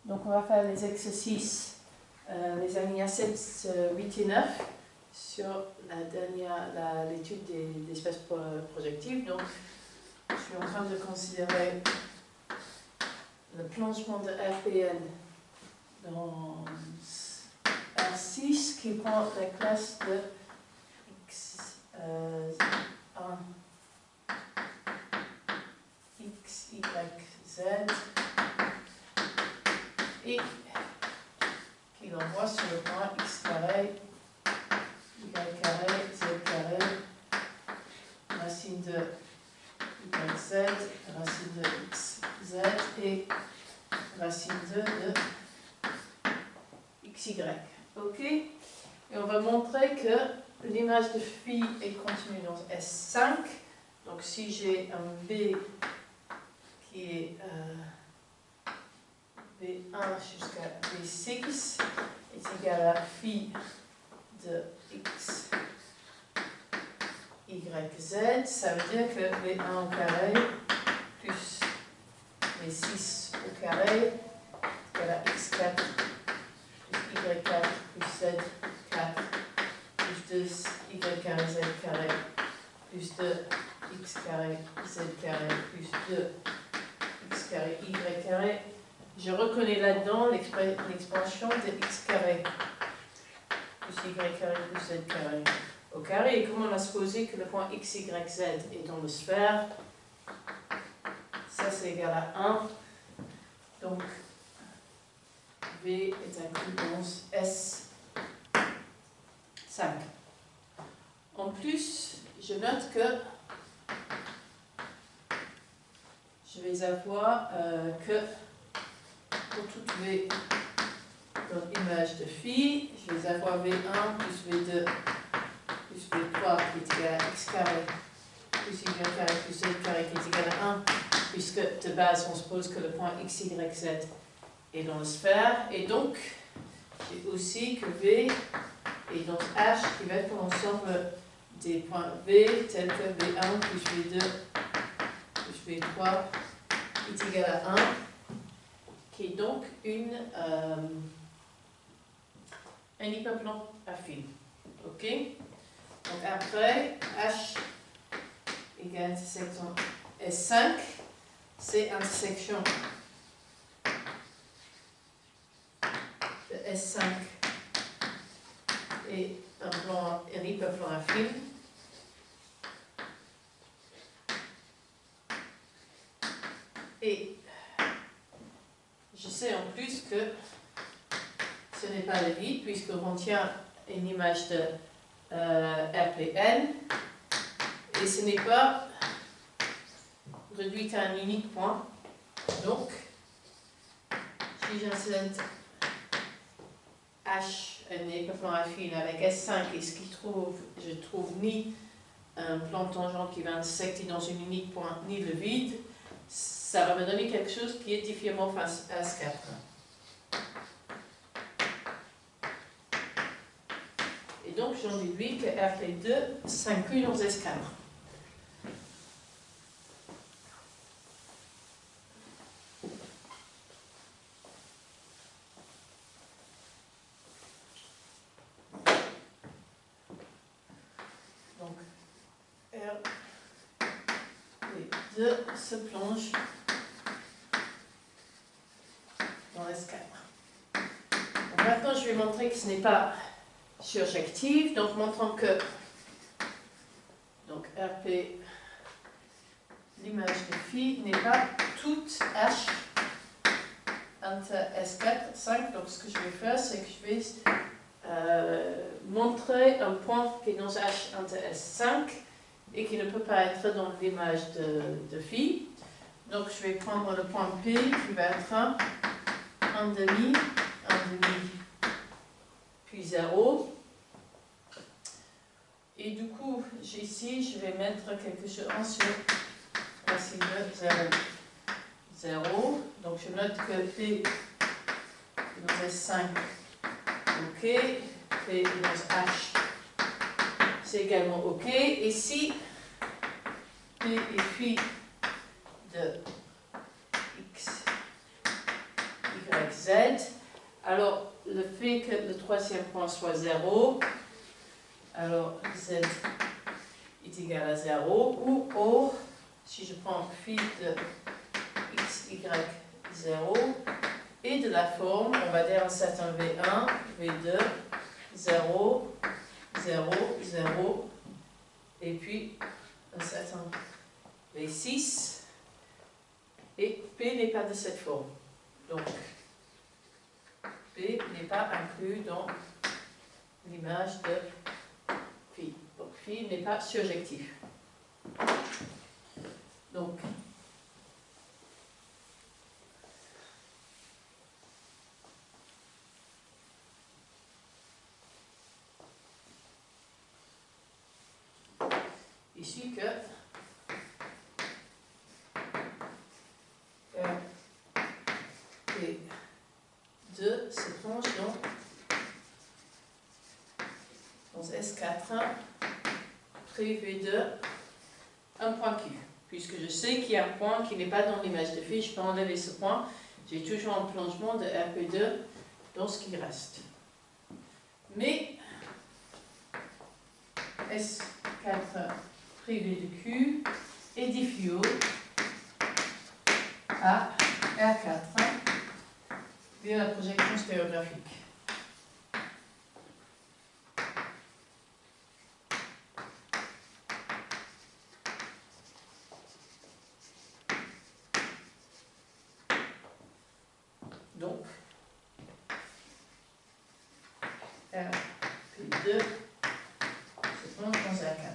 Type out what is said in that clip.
Donc on va faire les exercices, les alinéas 7, 8 et 9 sur l'étude des espaces projectifs. Donc je suis en train de considérer le plongement de RPN dans R6 qui prend la classe de X1, X, Y, Z et qui l'envoie sur le point X carré, Y carré, Z carré, racine de YZ, racine de XZ et racine de XY. Ok? Et on va montrer que l'image de phi est continue dans S5. Donc si j'ai un V qui est V1 jusqu'à V6 est égal à phi de X, Y, Z, ça veut dire que V1 au carré plus V6 au carré est égal à X4 plus Y4 plus Z4 plus 2 Y carré Z carré plus 2 X carré Z carré plus 2 X carré Y carré. Je reconnais là-dedans l'expansion de X carré plus Y carré plus Z carré au carré. Et comme on a supposé que le point X, Y, Z est dans le sphère, ça c'est égal à 1. Donc V est inclus dans S5. En plus, je note que je vais avoir que pour toute V dans l'image de phi, je vais avoir V1 plus V2 plus V3 qui est égal à X carré plus Y carré plus Z carré qui est égal à 1, puisque de base on suppose que le point X, Y, Z est dans la sphère, et donc j'ai aussi que V est dans H qui va être l'ensemble des points V tels que V1 plus V2 plus V3 est égal à 1, qui est donc un hyperplan affine. Ok? Donc après, H égale intersection S5, c'est intersection de S5 et un hyperplan affine. Et je sais en plus que ce n'est pas le vide, puisqu'on tient une image de RPN, et ce n'est pas réduit à un unique point. Donc, si j'insère H, un hyperplan affine avec S5, et je trouve ni un plan tangent qui va intersecter dans un unique point, ni le vide, ça va me donner quelque chose qui est difficilement face à S4. Et donc j'en déduis que RP2 s'inclut dans S4. Donc RP2 se plonge dans S4. Donc maintenant je vais montrer que ce n'est pas surjective, donc montrant que donc RP, l'image de phi n'est pas toute H entre S4, 5. Donc ce que je vais faire, c'est que je vais montrer un point qui est dans H entre S5 et qui ne peut pas être dans l'image de phi. Donc je vais prendre le point P qui va être 1,5, puis 0. Et du coup, ici, je vais mettre quelque chose sur racine de 0. 0. Donc je note que P dans S5, ok. P dans H, c'est également ok. Et si P est phi de X, Y, Z. Alors, le fait que le troisième point soit 0, alors Z est égal à 0, ou or, si je prends phi de x, y, 0, et de la forme, on va dire un certain V1, V2, 0, 0, 0, et puis un certain V6, et P n'est pas de cette forme. Donc, P n'est pas inclus dans l'image de phi. Donc, phi n'est pas surjectif. Donc, ici que P2 se plonge dans S4 privé de un point Q. Puisque je sais qu'il y a un point qui n'est pas dans l'image de phi, je peux enlever ce point. J'ai toujours un plongement de RP2 dans ce qui reste. Mais S4 privé de Q est diffus à R4 via la projection stéréographique. Donc, RP2 se plonge dans R4.